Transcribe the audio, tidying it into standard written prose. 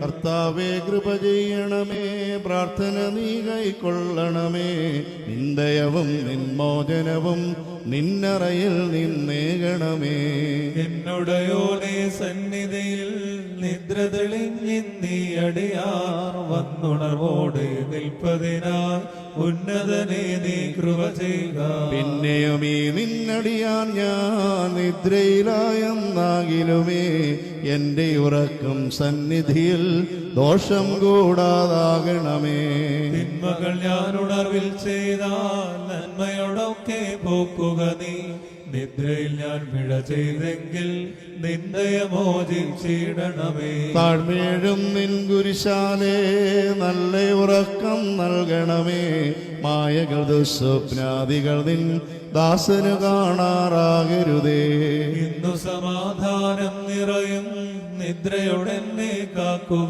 കർത്താവേ കൃപ ചെയ്യണമേ, പ്രാർത്ഥന നീ കൈക്കൊള്ളണമേ. നിന്ദയവും നിന്മോചനവും നിന്നറയിൽ നിന്നേകണമേ. എന്നുടയോനെ സന്നിധിയിൽ നിദ്ര തെളിഞ്ഞിന്നീ അടിയാർ വന്നുണർവോടെ നിൽപ്പതിനാൽ ഉന്നതനെ നീ കൃപ ചെയ്യുക. പിന്നെയും ഈ നിന്നടിയാൻ ഞാൻ നിദ്രയിലായെന്നാകിലുമേ എന്റെ ഉറക്കം സന്നിധിയിൽ ദോഷം കൂടാതാകണമേ. തിന്മകൾ ഞാൻ ഉണർവിൽ ചെയ്താൽ നന്മയോടൊക്കെ പോക്കുക നീ. നിദ്രയിൽ ഞാൻ പിഴ ചെയ്തെങ്കിൽ നിന്ദയ മോചിച്ചിടണമേ. താഴ്മേഴും നിൻ കുരിശാലേ നല്ല ഉറക്കം നൽകണമേ. മായകൾ ദുസ്വപ്നാദികൾ നിൻ ദാസന് കാണാറാകരുതേ. ഇന്നു സമാധാനം നിറയും നിദ്രയോടെന്നെ കാക്കുക.